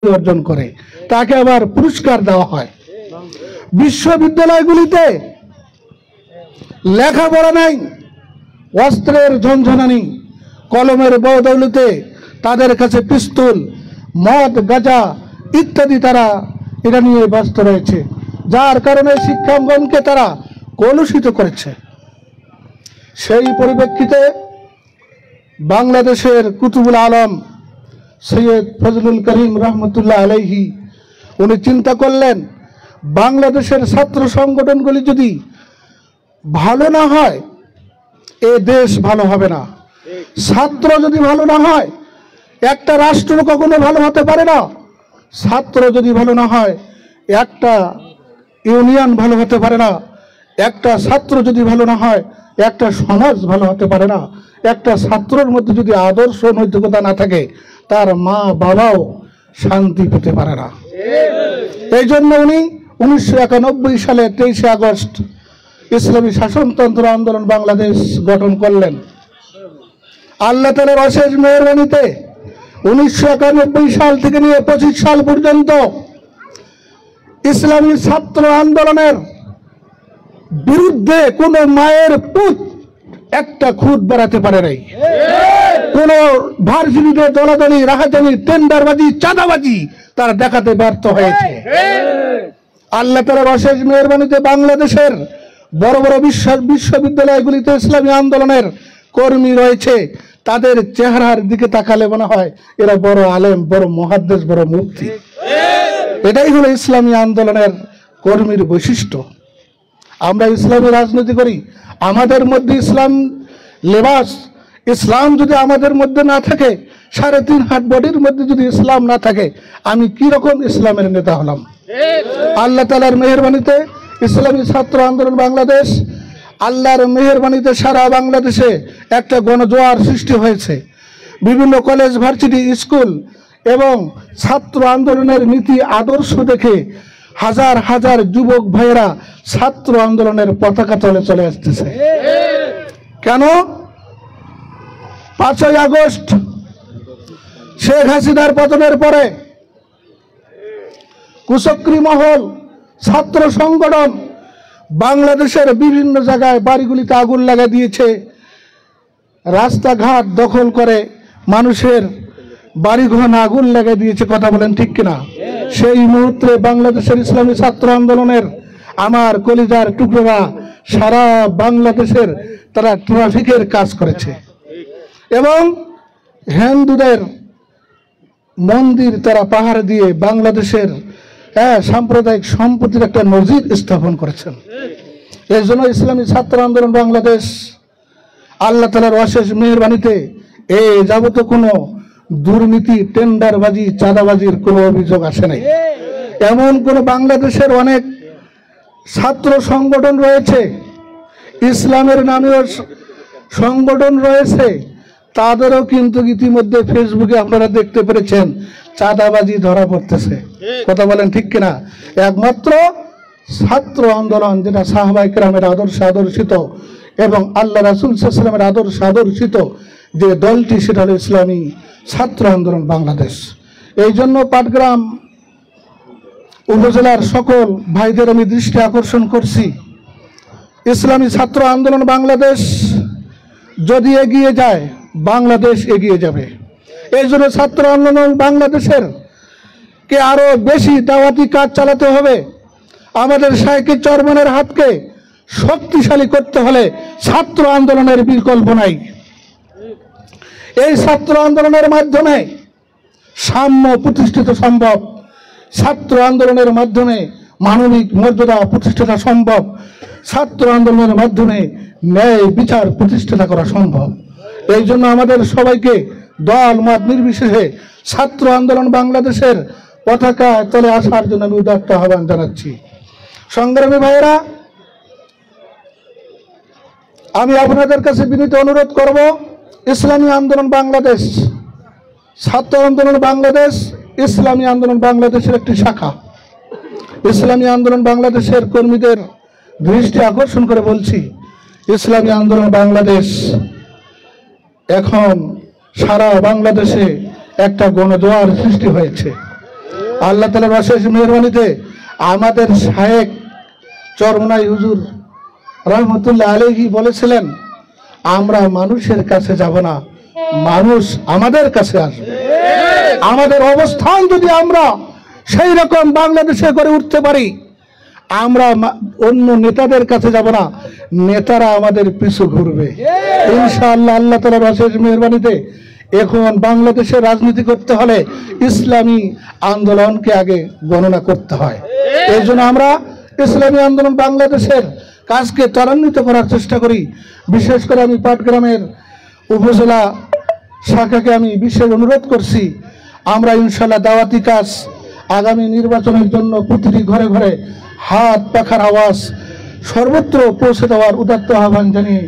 অর্জন করে তাকে আবার পুরস্কার দেওয়া হয়। বিশ্ববিদ্যালয়গুলিতে লেখাপড়া নাই, অস্ত্রের ঝনঝনানি, কলমের বদৌলতে তাদের কাছে পিস্তল, মদ, গাঁজা ইত্যাদি তারা এটা নিয়ে ব্যস্ত রয়েছে, যার কারণে শিক্ষাঙ্গনকে তারা কলুষিত করেছে। সেই পরিপ্রেক্ষিতে বাংলাদেশের কুতুবুল আলম সৈয়দ ফজলুল করিম রহমতুল্লাহ আলাইহি উনি চিন্তা করলেন, বাংলাদেশের ছাত্র সংগঠনগুলি যদি ভালো না হয় এ দেশ ভালো হবে না। ছাত্র যদি ভালো না হয় একটা রাষ্ট্র কখনো ভালো হতে পারে না। ছাত্র যদি ভালো না হয় একটা ইউনিয়ন ভালো হতে পারে না। একটা ছাত্র যদি ভালো না হয় একটা সমাজ ভালো হতে পারে না। একটা ছাত্রের মধ্যে যদি আদর্শ নৈতিকতা না থাকে তার মা বাবাও শান্তি পেতে পারে না। এই জন্য উনি 1991 সালে 23 আগস্ট ইসলামী শাসনতন্ত্র আন্দোলন বাংলাদেশ গঠন করলেন। আল্লাহ তাআলার অশেষ মেহেরবানিতে 1991 সাল থেকে নিয়ে 25 সাল পর্যন্ত ইসলামী ছাত্র আন্দোলনের বিরুদ্ধে কোন মায়ের পুত একটা খুদ বেড়াতে পারে নাই। কোন ভার্সিটিতে দলাদলি, রাহাজানি, টেন্ডারবাজি, চাঁদাবাজি তারা দেখাতে ব্যর্থ হয়েছে। আল্লাহ তাআলার অশেষ মেহেরবানিতে বাংলাদেশের বড় বড় বিশ্ববিদ্যালয়গুলিতে ইসলামী আন্দোলনের কর্মী রয়েছে। তাদের চেহারার দিকে তাকালে মনে হয় এরা বড় আলেম, বড় মুহাদ্দিস, বড় মুফতি। এটাই হলো ইসলামী আন্দোলনের কর্মীর বৈশিষ্ট্য। আমরা ইসলামী রাজনীতি করি, আমাদের মধ্যে ইসলাম লেবাস, ইসলাম যদি আমাদের মধ্যে না থাকে, 3.5 হাত বডির মধ্যে যদি ইসলাম না থাকে, আমি কি রকম ইসলামের নেতা হলাম? আল্লাহ তাআলার মেহেরবানিতে ইসলামী ছাত্র আন্দোলন বাংলাদেশ, আল্লাহর মেহেরবানিতে সারা বাংলাদেশে একটা গণজোয়ার সৃষ্টি হয়েছে। বিভিন্ন কলেজ, ভার্সিটি, স্কুল এবং ছাত্র আন্দোলনের নীতি আদর্শ দেখে হাজার হাজার যুবক ভাইয়েরা ছাত্র আন্দোলনের পতাকা তলে চলে আসতেছে। কেন? 5ই আগস্ট শেখ হাসিনার পতনের পরে কুচক্রী মহল, ছাত্র সংগঠন বাংলাদেশের বিভিন্ন জায়গায় বাড়িগুলিতে আগুন লাগা দিয়েছে, রাস্তাঘাট দখল করে মানুষের বাড়িঘর আগুন লাগা দিয়েছে। কথা বলেন ঠিক কিনা? সেই মুহূর্তে বাংলাদেশের ইসলামী ছাত্র আন্দোলনের আমার কলিজার টুকরোরা সারা বাংলাদেশের তারা ট্রাফিকের কাজ করেছে এবং হিন্দুদের মন্দির তারা পাহাড় দিয়ে বাংলাদেশের সাম্প্রদায়িক সম্পত্তির একটা মসজিদ স্থাপন করেছেন। এর জন্য ইসলামী ছাত্র আন্দোলন বাংলাদেশ আল্লাহ তাআলার অশেষ মেহেরবানিতে এই যাবত কোনো দুর্নীতি, টেন্ডারবাজি, চাঁদাবাজির কোনো অভিযোগ আসে নাই। এমন কোন বাংলাদেশের অনেক ছাত্র সংগঠন রয়েছে, ইসলামের নামেও সংগঠন রয়েছে, তাদেরও কিন্তু ইতিমধ্যে ফেসবুকে আপনারা দেখতে পেরেছেন চাঁদাবাজি ধরা পড়তেছে। কথা বলেন ঠিক কিনা? একমাত্র ছাত্র আন্দোলন যেটা সাহাবায়ে কেরামের আদর্শে আদর্শিত এবং আল্লাহ রাসূল সাল্লাল্লাহু আলাইহি ওয়াসাল্লামের আদর্শে আদর্শিত যে দলটি, সেটা হলো ইসলামী ছাত্র আন্দোলন বাংলাদেশ। এই জন্য পাটগ্রাম উপজেলার সকল ভাইদের আমি দৃষ্টি আকর্ষণ করছি, ইসলামী ছাত্র আন্দোলন বাংলাদেশ যদি এগিয়ে যায় বাংলাদেশ এগিয়ে যাবে। এই জন্য ছাত্র আন্দোলন বাংলাদেশের কে আরো বেশি দাওয়াতি কাজ চালাতে হবে। আমাদের শাইখে চরমনের হাতকে শক্তিশালী করতে হলে ছাত্র আন্দোলনের বিকল্প নাই। এই ছাত্র আন্দোলনের মাধ্যমে সাম্য প্রতিষ্ঠিত সম্ভব, ছাত্র আন্দোলনের মাধ্যমে মানবিক মর্যাদা প্রতিষ্ঠা সম্ভব, ছাত্র আন্দোলনের মাধ্যমে ন্যায় বিচার প্রতিষ্ঠা করা সম্ভব। এই জন্য আমাদের সবাইকে দল মত নির্বিশেষে ছাত্র আন্দোলন বাংলাদেশের পতাকা তলে আসার জন্য আমি উদাত্ত আহ্বান জানাচ্ছি। সংগ্রামী ভাইয়েরা, আমি আপনাদের কাছে বিনীত অনুরোধ করব, ইসলামী আন্দোলন বাংলাদেশ, ছাত্র আন্দোলন বাংলাদেশ ইসলামী আন্দোলন বাংলাদেশের একটি শাখা। ইসলামী আন্দোলন বাংলাদেশের কর্মীদের দৃষ্টি আকর্ষণ করে বলছি, ইসলামী আন্দোলন বাংলাদেশ এখন সারা বাংলাদেশে একটা গণজোয়ার সৃষ্টি হয়েছে। আল্লাহ তাআলার অশেষ মেহেরবানিতে আমাদের শায়েখ চরমনাই হুজুর রহমতুল্লাহ আলাইহি বলেছিলেন, আমরা মানুষের কাছে যাব না, মানুষ আমাদের কাছে আসবে। আমাদের অবস্থান যদি আমরা সেই রকম বাংলাদেশে করে উঠতে পারি, আমরা অন্য নেতাদের কাছে যাব না, নেতারা আমাদের পিছু ঘুরবে ইনশাআল্লাহ। আল্লাহ তাআলার অশেষ মেহেরবানিতে এখন বাংলাদেশে রাজনীতি করতে হলে ইসলামী আন্দোলনকে আগে গণনা করতে হয়। এই জন্য আমরা ইসলামী আন্দোলন বাংলাদেশের কাজকে ত্বরান্বিত করার চেষ্টা করি। বিশেষ করে আমি পাটগ্রামের উপজেলা শাখাকে আমি বিশেষ অনুরোধ করছি, আমরা ইনশাআল্লাহ দাওয়াতি কাজ আগামী নির্বাচনের জন্য প্রতিটি ঘরে ঘরে হাত পাখার আওয়াজ সর্বত্র পৌঁছে দেওয়ার উদাত্ত আহ্বান জানিয়ে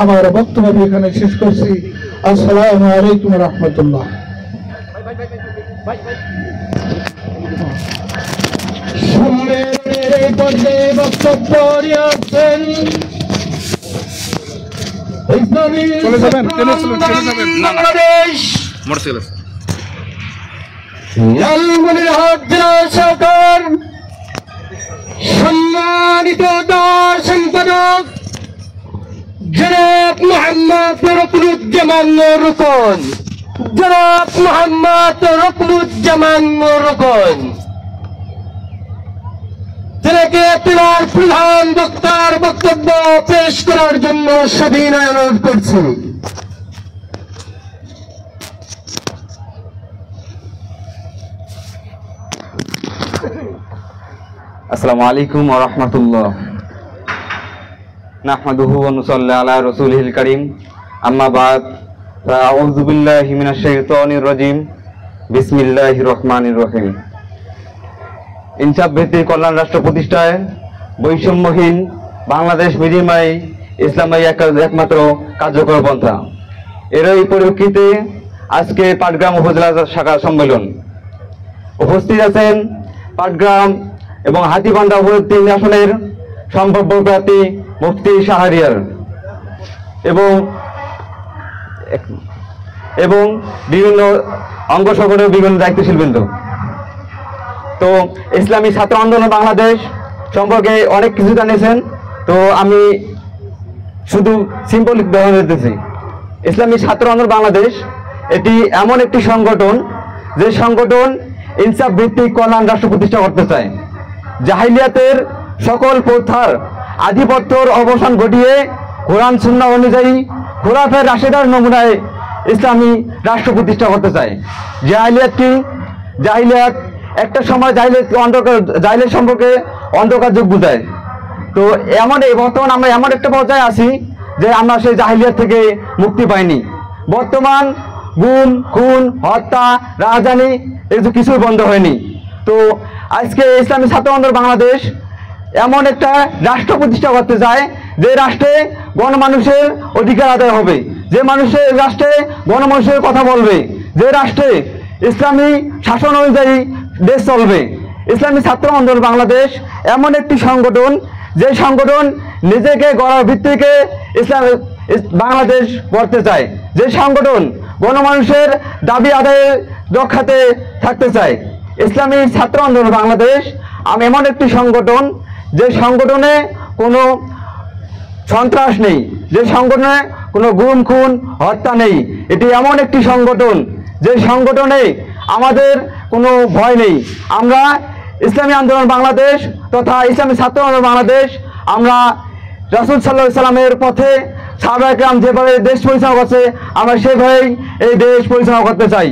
আমার বক্তব্য এখানে শেষ করছি। আসসালামু আলাইকুম ওয়া রাহমাতুল্লাহ। সম্মানিত দল সম্পাদক জনাব মোহাম্মদ রকনুজ্জামান রুকন, জনাব মোহাম্মদ রকনুজ্জামান রুকন, যাকে তোমার প্রধান বক্তার বক্তব্য পেশ করার জন্য সবিনয় অনুরোধ করছি। আসসালামু আলাইকুম ওয়া রাহমাতুল্লাহ। নাহমাদুহু ওয়া নুসাল্লি আলা রাসূলিল কারীম, আম্মা বাদ, আউযু বিল্লাহি মিনাশ শাইতানির রাজীম, বিসমিল্লাহির রহমানির রহিম। ইনসাফ ভিত্তিক কল্যাণ রাষ্ট্র প্রতিষ্ঠায় বৈষম্যহীন বাংলাদেশ বিনিময় ইসলামী একমাত্র কার্যকর পন্থা। এরই পরিপ্রেক্ষিতে আজকে পাটগ্রাম উপজেলা শাখা সম্মেলন। উপস্থিত আছেন পাটগ্রাম এবং হাতীবান্ধা তিন আসনের সম্ভাব্য প্রার্থী মুফতি শাহরিয়ার এবং বিভিন্ন অঙ্গ সংগঠনের বিভিন্ন দায়িত্বশীল বৃন্দ। তো ইসলামী ছাত্র আন্দোলন বাংলাদেশ সম্পর্কে অনেক কিছু জানিয়েছেন, তো আমি শুধু সিম্পল উদাহরণ দিতেছি। ইসলামী ছাত্র আন্দোলন বাংলাদেশ এটি এমন একটি সংগঠন যে সংগঠন ইনসাফ ভিত্তিক কল্যাণ রাষ্ট্র প্রতিষ্ঠা করতে চায়। জাহিলিয়াতের সকল প্রথার আধিপত্যর অবসান ঘটিয়ে কোরআন সুন্নাহ অনুযায়ী খোলাফায়ে রাশেদার নমুনায় ইসলামী রাষ্ট্র প্রতিষ্ঠা করতে চায়। জাহিলিয়াত একটা সময় জাহিলিয়াত সম্পর্কে অন্ধকার যুগ বোঝায়। তো বর্তমান আমরা এমন একটা পর্যায়ে আছি যে আমরা সেই জাহিলিয়াত থেকে মুক্তি পাইনি। বর্তমান গুম, খুন, হত্যা, রাজধানী এগুলো কিছুই বন্ধ হয়নি। তো আজকে ইসলামী ছাত্র আন্দোলন বাংলাদেশ এমন একটা রাষ্ট্র প্রতিষ্ঠা করতে চায় যে রাষ্ট্রে গণমানুষের অধিকার আদায় হবে, যে মানুষের রাষ্ট্রে গণমানুষের কথা বলবে, যে রাষ্ট্রে ইসলামী শাসন অনুযায়ী দেশ চলবে। ইসলামী ছাত্র আন্দোলন বাংলাদেশ এমন একটি সংগঠন যে সংগঠন নিজেকে গড়ার ভিত্তিকে বাংলাদেশ গড়তে চায়, যে সংগঠন গণমানুষের দাবি আদায়ের রক্ষাতে থাকতে চায়। ইসলামী ছাত্র আন্দোলন বাংলাদেশ এমন একটি সংগঠন যে সংগঠনে কোনো সন্ত্রাস নেই, যে সংগঠনে কোনো গুম, খুন, হত্যা নেই। এটি এমন একটি সংগঠন যে সংগঠনে আমাদের কোনো ভয় নেই। আমরা ইসলামী আন্দোলন বাংলাদেশ তথা ইসলামী ছাত্র আন্দোলন বাংলাদেশ আমরা রাসূল সাল্লাল্লাহু আলাইহি সাল্লামের পথে সাহাবায়ে কেরাম যেভাবে দেশ পরিচালনা করছে আমরা সেভাবেই এই দেশ পরিচালনা করতে চাই।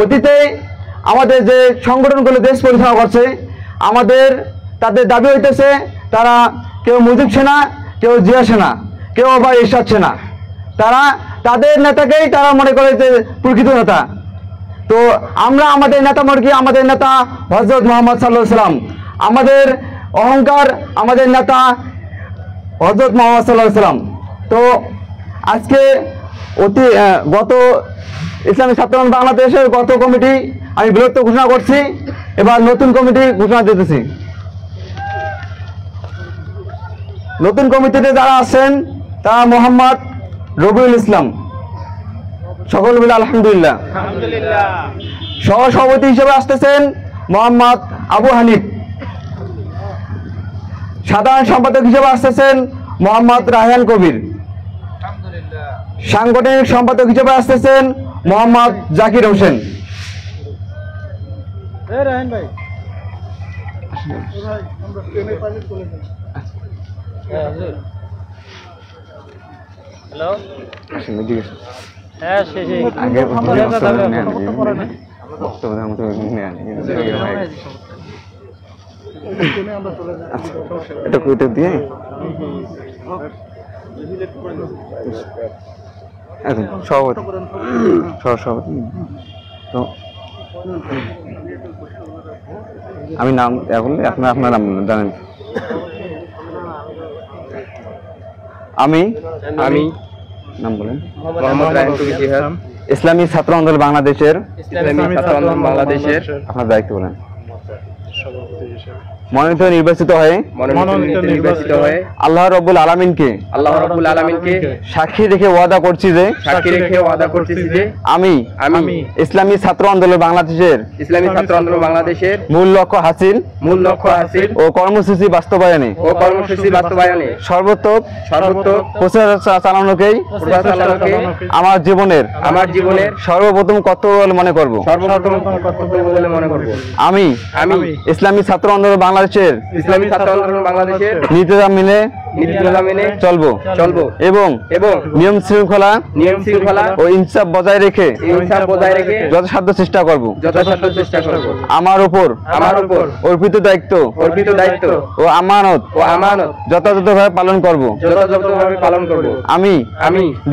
অতীতে আমাদের যে সংগঠনগুলো দেশ পরিচালনা করছে তাদের দাবি হইতেছে তারা কেউ মুজিব সেনা, কেউ জিয়া সেনা, কেউ আবার এরশাদ সেনা। তাদের নেতাকেই তারা মনে করে যে প্রকৃত নেতা। তো আমরা আমাদের নেতা হযরত মুহাম্মদ সাল্লাল্লাহু আলাইহি সাল্লাম, আমাদের অহংকার আমাদের নেতা হযরত মুহাম্মদ সাল্লাল্লাহু আলাইহি সাল্লাম। তো আজকে গত ইসলামী ছাত্র আন্দোলন বাংলাদেশের গত কমিটি আমি বিলুপ্ত ঘোষণা করছি, এবার নতুন কমিটি ঘোষণা দিতেছি। নতুন কমিটিতে যারা আছেন তারা মোহাম্মদ রবিউল ইসলাম, সকল মিলে আলহামদুলিল্লাহ। সহ সভাপতি হিসেবে আসতেছেন মোহাম্মদ আবু হানিফ। সাধারণ সম্পাদক হিসেবে আসতেছেন মোহাম্মদ রায়হান কবির। সাংগঠনিক সম্পাদক হিসেবে আসতেছেন মোহাম্মদ জাকির হোসেন। দিয়ে তো আমি নাম বললে আপনার নাম জানেন। আমি নাম বলেন। ইসলামী ছাত্র আন্দোলন বাংলাদেশের আপনার দায়িত্ব বলেন। মনোনীত নির্বাচিত হয়ে আল্লাহ রাব্বুল আলামিনকে সাক্ষী রেখে ওয়াদা করছি যে আমি ইসলামী ছাত্র আন্দোলন বাংলাদেশের মূল লক্ষ্য হাসিল ও কর্মসূচি বাস্তবায়নে সর্বোত্তম প্রচেষ্টা চালানোকেই আমার জীবনের সর্বপ্রথম কর্তব্য বলে মনে করব। আমি ইসলামী ছাত্র আন্দোলন বাংলাদেশের নীতিমালা মেনে চলবো এবং নিয়ম শৃঙ্খলা ও ইনসাফ বজায় রেখে যথাসাধ্য চেষ্টা করব। আমার উপর অর্পিত দায়িত্ব ও আমানত যথাযথভাবে পালন করব। আমি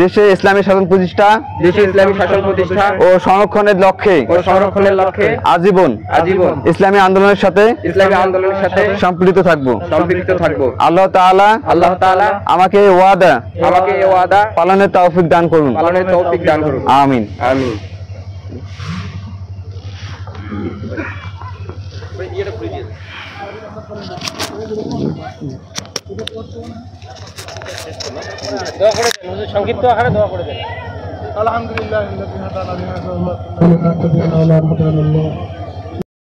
দেশে ইসলামী শাসন প্রতিষ্ঠা ও সংরক্ষণের লক্ষ্যে আজীবন ইসলামী আন্দোলনের সাথে সম্পৃক্ত থাকবো। আল্লাহ তাআলা আমাকে এই ওয়াদা পালনের তৌফিক দান করুন। আমিন। সংক্ষিপ্ত আকারে দোয়া করে দেন। আলহামদুলিল্লাহ